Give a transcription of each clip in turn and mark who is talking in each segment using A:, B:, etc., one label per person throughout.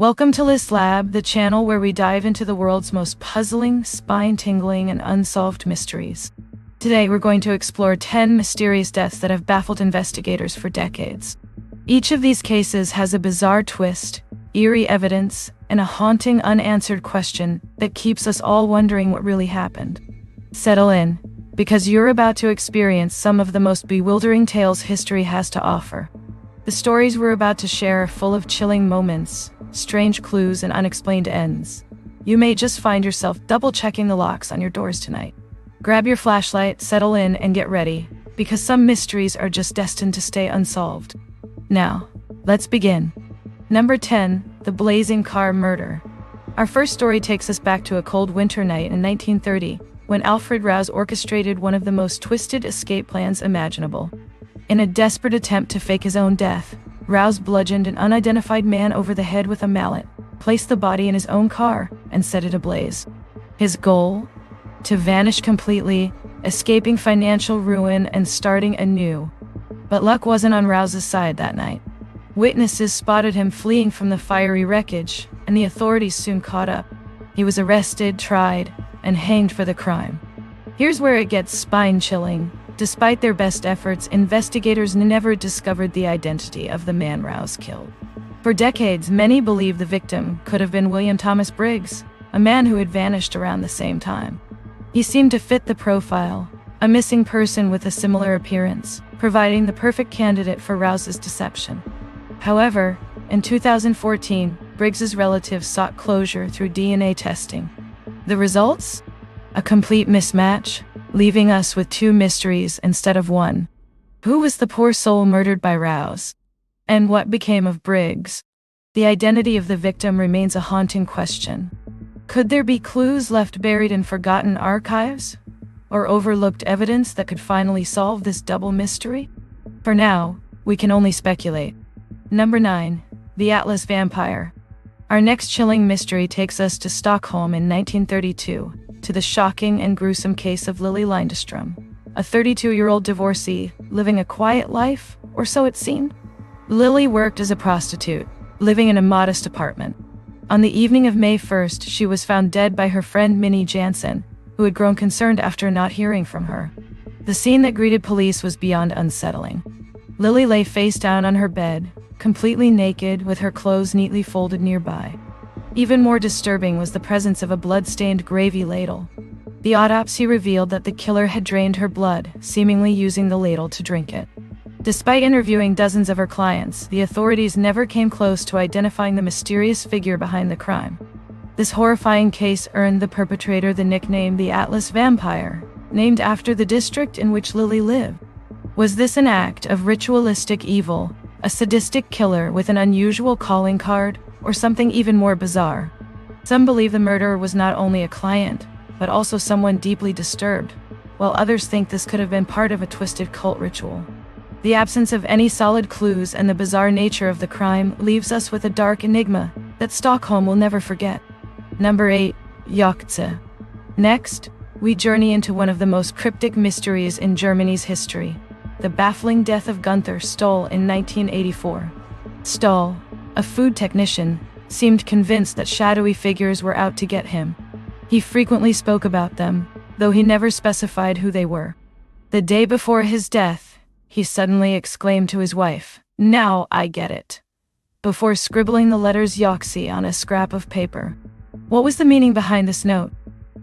A: Welcome to List Lab, the channel where we dive into the world's most puzzling, spine-tingling, and unsolved mysteries. Today we're going to explore 10 mysterious deaths that have baffled investigators for decades. Each of these cases has a bizarre twist, eerie evidence, and a haunting unanswered question that keeps us all wondering what really happened. Settle in, because you're about to experience some of the most bewildering tales history has to offer. The stories we're about to share are full of chilling moments, strange clues, and unexplained ends. You may just find yourself double-checking the locks on your doors tonight. Grab your flashlight, settle in, and get ready, because some mysteries are just destined to stay unsolved. Now, let's begin. Number 10. TheBlazing Car Murder. Our first story takes us back to a cold winter night in 1930, when Alfred Rouse orchestrated one of the most twisted escape plans imaginable. In a desperate attempt to fake his own death, Rouse bludgeoned an unidentified man over the head with a mallet, placed the body in his own car, and set it ablaze. His goal? To vanish completely, escaping financial ruin and starting anew. But luck wasn't on Rouse's side that night. Witnesses spotted him fleeing from the fiery wreckage, and the authorities soon caught up. He was arrested, tried, and hanged for the crime. Here's where it gets spine-chilling. Despite their best efforts, investigators never discovered the identity of the man Rouse killed. For decades, many believed the victim could have been William Thomas Briggs, a man who had vanished around the same time. He seemed to fit the profile, a missing person with a similar appearance, providing the perfect candidate for Rouse's deception. However, in 2014, Briggs's relatives sought closure through DNA testing. The results? A complete mismatch, leaving us with two mysteries instead of one. Who was the poor soul murdered by Rouse? And what became of Briggs? The identity of the victim remains a haunting question. Could there be clues left buried in forgotten archives? Or overlooked evidence that could finally solve this double mystery? For now, we can only speculate. Number 9. The Atlas Vampire. Our next chilling mystery takes us to Stockholm in 1932, to the shocking and gruesome case of Lili Lindström, a 32-year-old divorcee living a quiet life, or so it seemed. Lili worked as a prostitute, living in a modest apartment. On the evening of May 1st, she was found dead by her friend Minnie Jansen, who had grown concerned after not hearing from her. The scene that greeted police was beyond unsettling. Lili lay face down on her bed, completely naked, with her clothes neatly folded nearby. Even more disturbing was the presence of a blood-stained gravy ladle. The autopsy revealed that the killer had drained her blood, seemingly using the ladle to drink it. Despite interviewing dozens of her clients, the authorities never came close to identifying the mysterious figure behind the crime. This horrifying case earned the perpetrator the nickname the Atlas Vampire, named after the district in which Lili lived. Was this an act of ritualistic evil, a sadistic killer with an unusual calling card, or something even more bizarre? Some believe the murderer was not only a client, but also someone deeply disturbed, while others think this could have been part of a twisted cult ritual. The absence of any solid clues and the bizarre nature of the crime leaves us with a dark enigma that Stockholm will never forget. Number 8. YOGTZE. Next, we journey into one of the most cryptic mysteries in Germany's history, the baffling death of Gunther Stoll in 1984. Stoll, a food technician, seemed convinced that shadowy figures were out to get him. He frequently spoke about them, though he never specified who they were. The day before his death, he suddenly exclaimed to his wife, "Now I get it," before scribbling the letters YOGTZE on a scrap of paper. What was the meaning behind this note?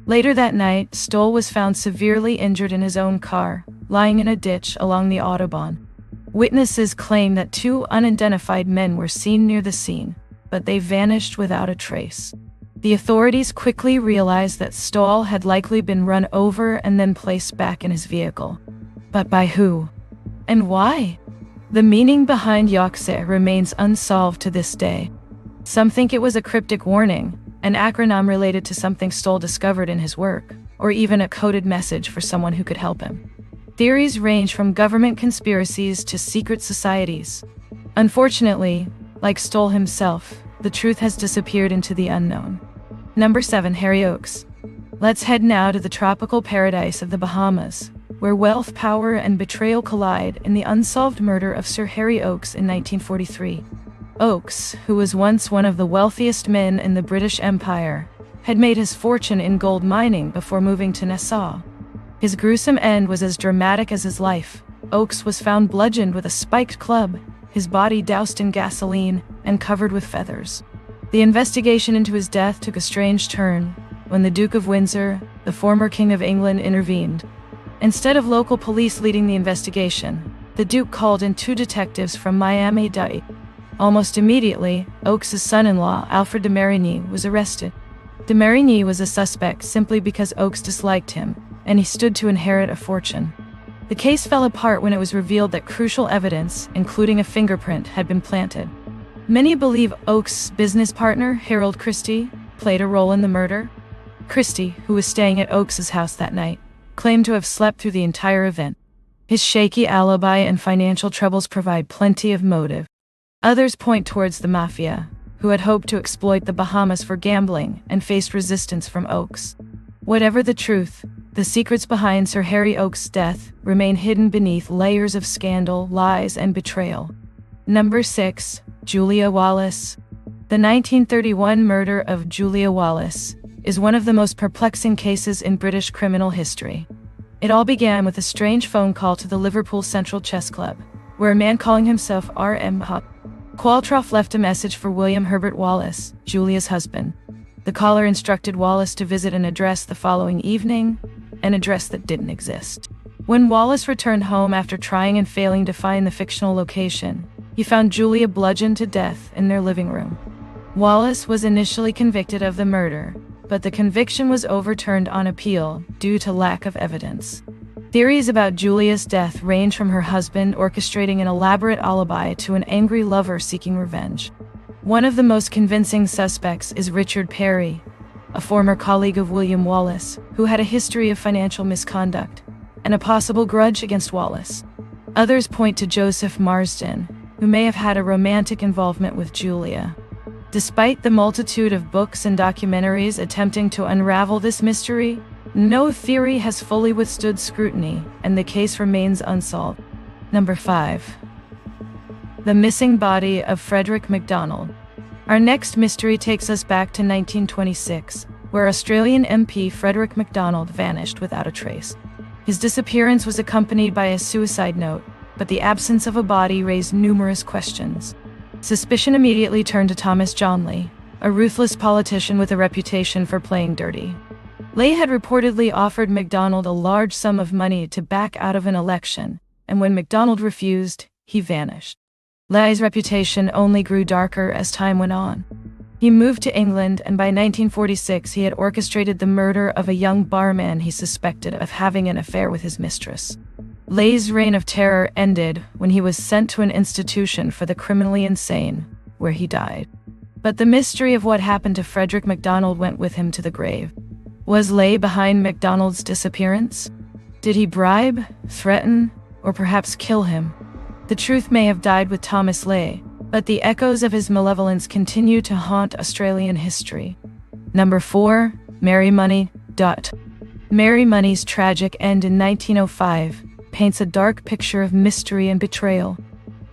A: Later that night, Stoll was found severely injured in his own car, lying in a ditch along the Autobahn. Witnesses claim that two unidentified men were seen near the scene, but they vanished without a trace. The authorities quickly realized that Stoll had likely been run over and then placed back in his vehicle. But by who? And why? The meaning behind YOGTZE remains unsolved to this day. Some think it was a cryptic warning, an acronym related to something Stoll discovered in his work, or even a coded message for someone who could help him. Theories range from government conspiracies to secret societies. Unfortunately, like Stoll himself, the truth has disappeared into the unknown. Number 7. Harry Oakes. Let's head now to the tropical paradise of the Bahamas, where wealth, power, and betrayal collide in the unsolved murder of Sir Harry Oakes in 1943. Oakes, who was once one of the wealthiest men in the British Empire, had made his fortune in gold mining before moving to Nassau. His gruesome end was as dramatic as his life. Oakes was found bludgeoned with a spiked club, his body doused in gasoline and covered with feathers. The investigation into his death took a strange turn when the Duke of Windsor, the former King of England, intervened. Instead of local police leading the investigation, the Duke called in 2 detectives from Miami-Dade. Almost immediately, Oakes' son-in-law, Alfred de Marigny, was arrested. De Marigny was a suspect simply because Oakes disliked him, and he stood to inherit a fortune. The case fell apart when it was revealed that crucial evidence, including a fingerprint, had been planted. Many believe Oakes' business partner, Harold Christie, played a role in the murder. Christie, who was staying at Oakes' house that night, claimed to have slept through the entire event. His shaky alibi and financial troubles provide plenty of motive. Others point towards the mafia, who had hoped to exploit the Bahamas for gambling and faced resistance from Oakes. Whatever the truth, the secrets behind Sir Harry Oakes' death remain hidden beneath layers of scandal, lies, and betrayal. Number 6. Julia Wallace. The 1931 murder of Julia Wallace is one of the most perplexing cases in British criminal history. It all began with a strange phone call to the Liverpool Central Chess Club, where a man calling himself R.M. Qualtrough left a message for William Herbert Wallace, Julia's husband. The caller instructed Wallace to visit an address the following evening, an address that didn't exist. When Wallace returned home after trying and failing to find the fictional location, he found Julia bludgeoned to death in their living room. Wallace was initially convicted of the murder, but the conviction was overturned on appeal due to lack of evidence. Theories about Julia's death range from her husband orchestrating an elaborate alibi to an angry lover seeking revenge. One of the most convincing suspects is Richard Perry, a former colleague of William Wallace, who had a history of financial misconduct and a possible grudge against Wallace. Others point to Joseph Marsden, who may have had a romantic involvement with Julia. Despite the multitude of books and documentaries attempting to unravel this mystery, no theory has fully withstood scrutiny, and the case remains unsolved. Number 5. The missing body of Frederick McDonald. Our next mystery takes us back to 1926, where Australian MP Frederick McDonald vanished without a trace. His disappearance was accompanied by a suicide note, but the absence of a body raised numerous questions. Suspicion immediately turned to Thomas John Leigh, a ruthless politician with a reputation for playing dirty. Leigh had reportedly offered McDonald a large sum of money to back out of an election, and when McDonald refused, he vanished. Leigh's reputation only grew darker as time went on. He moved to England, and by 1946 he had orchestrated the murder of a young barman he suspected of having an affair with his mistress. Leigh's reign of terror ended when he was sent to an institution for the criminally insane, where he died. But the mystery of what happened to Frederick McDonald went with him to the grave. Was Leigh behind McDonald's disappearance? Did he bribe, threaten, or perhaps kill him? The truth may have died with Thomas Leigh, but the echoes of his malevolence continue to haunt Australian history. Number 4. Mary Money. Mary Money's tragic end in 1905 paints a dark picture of mystery and betrayal.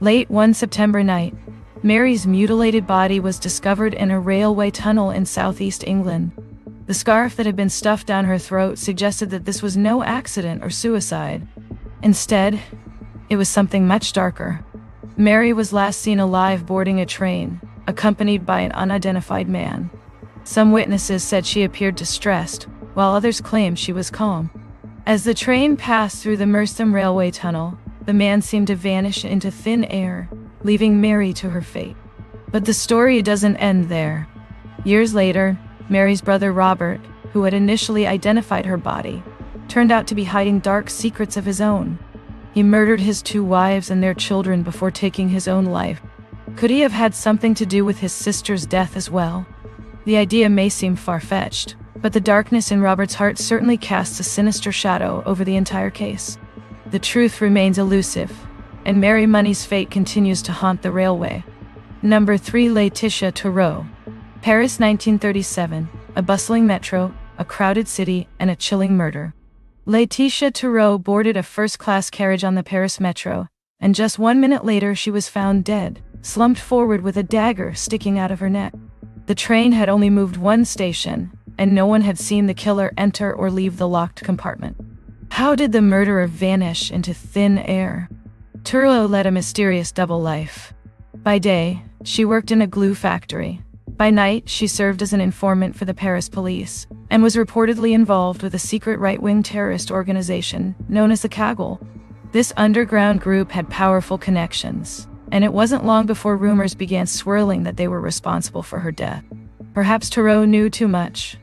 A: Late one September night, Mary's mutilated body was discovered in a railway tunnel in southeast England. The scarf that had been stuffed down her throat suggested that this was no accident or suicide. Instead, it was something much darker. Mary was last seen alive boarding a train, accompanied by an unidentified man. Some witnesses said she appeared distressed, while others claimed she was calm. As the train passed through the Merstham railway tunnel, the man seemed to vanish into thin air, leaving Mary to her fate. But the story doesn't end there. Years later, Mary's brother Robert, who had initially identified her body, turned out to be hiding dark secrets of his own. He murdered his 2 wives and their children before taking his own life. Could he have had something to do with his sister's death as well? The idea may seem far-fetched, but the darkness in Robert's heart certainly casts a sinister shadow over the entire case. The truth remains elusive, and Mary Money's fate continues to haunt the railway. Number 3. Leticia Too. Paris 1937, a bustling metro, a crowded city, and a chilling murder. Leticia Too boarded a first-class carriage on the Paris metro, and just 1 minute later she was found dead, slumped forward with a dagger sticking out of her neck. The train had only moved one station, and no one had seen the killer enter or leave the locked compartment. How did the murderer vanish into thin air? Turlo led a mysterious double life. By day, she worked in a glue factory. By night, she served as an informant for the Paris police, and was reportedly involved with a secret right-wing terrorist organization known as the Kaggle. This underground group had powerful connections, and it wasn't long before rumors began swirling that they were responsible for her death. Perhaps Turlo knew too much.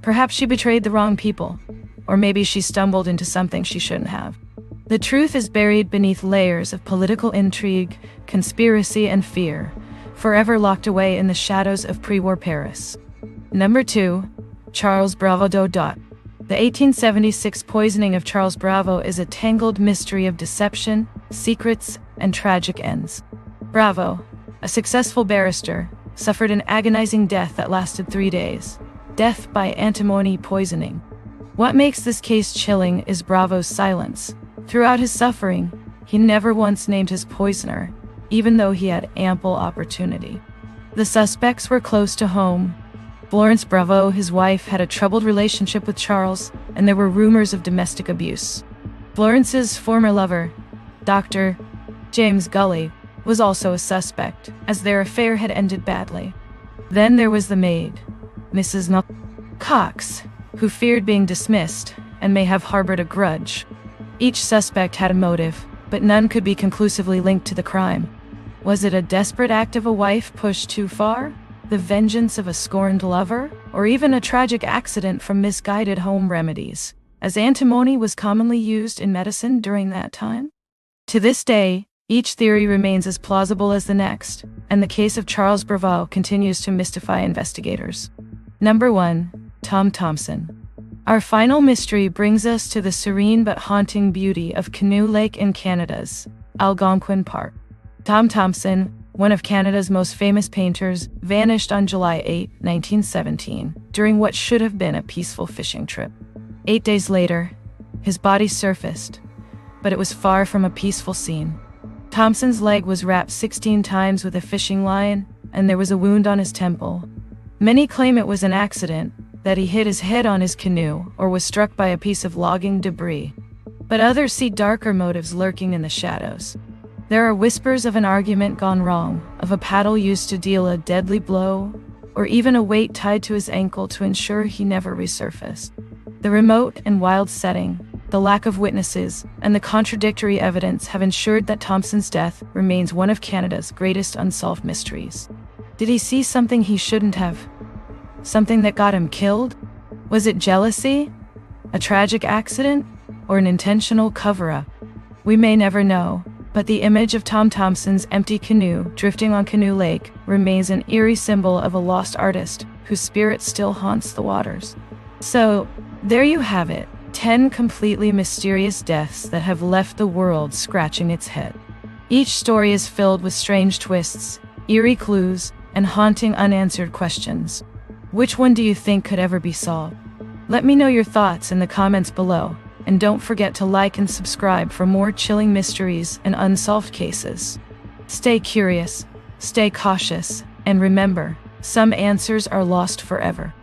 A: Perhaps she betrayed the wrong people. Or maybe she stumbled into something she shouldn't have. The truth is buried beneath layers of political intrigue, conspiracy, and fear, forever locked away in the shadows of pre-war Paris. Number 2. Charles Bravo. The 1876 poisoning of Charles Bravo is a tangled mystery of deception, secrets, and tragic ends. Bravo, a successful barrister, suffered an agonizing death that lasted 3 days. Death by antimony poisoning. What makes this case chilling is Bravo's silence. Throughout his suffering, he never once named his poisoner, even though he had ample opportunity. The suspects were close to home. Florence Bravo, his wife, had a troubled relationship with Charles, and there were rumors of domestic abuse. Florence's former lover, Dr. James Gully, was also a suspect, as their affair had ended badly. Then there was the maid, Mrs. Cox, who feared being dismissed and may have harbored a grudge. Each suspect had a motive, but none could be conclusively linked to the crime. Was it a desperate act of a wife pushed too far? The vengeance of a scorned lover? Or even a tragic accident from misguided home remedies, as antimony was commonly used in medicine during that time? To this day, each theory remains as plausible as the next, and the case of Charles Bravo continues to mystify investigators. Number 1. Thompson. Our final mystery brings us to the serene but haunting beauty of Canoe Lake in Canada's Algonquin Park. Thompson, one of Canada's most famous painters, vanished on July 8, 1917, during what should have been a peaceful fishing trip. 8 days later, his body surfaced, but it was far from a peaceful scene. Thompson's leg was wrapped 16 times with a fishing line, and there was a wound on his temple. Many claim it was an accident, that he hit his head on his canoe or was struck by a piece of logging debris. But others see darker motives lurking in the shadows. There are whispers of an argument gone wrong, of a paddle used to deal a deadly blow, or even a weight tied to his ankle to ensure he never resurfaced. The remote and wild setting, the lack of witnesses, and the contradictory evidence have ensured that Thompson's death remains one of Canada's greatest unsolved mysteries. Did he see something he shouldn't have? Something that got him killed? Was it jealousy? A tragic accident? Or an intentional cover-up? We may never know, but the image of Thompson's empty canoe drifting on Canoe Lake remains an eerie symbol of a lost artist whose spirit still haunts the waters. So, there you have it, 10 completely mysterious deaths that have left the world scratching its head. Each story is filled with strange twists, eerie clues, and haunting unanswered questions. Which one do you think could ever be solved? Let me know your thoughts in the comments below, and don't forget to like and subscribe for more chilling mysteries and unsolved cases. Stay curious, stay cautious, and remember, some answers are lost forever.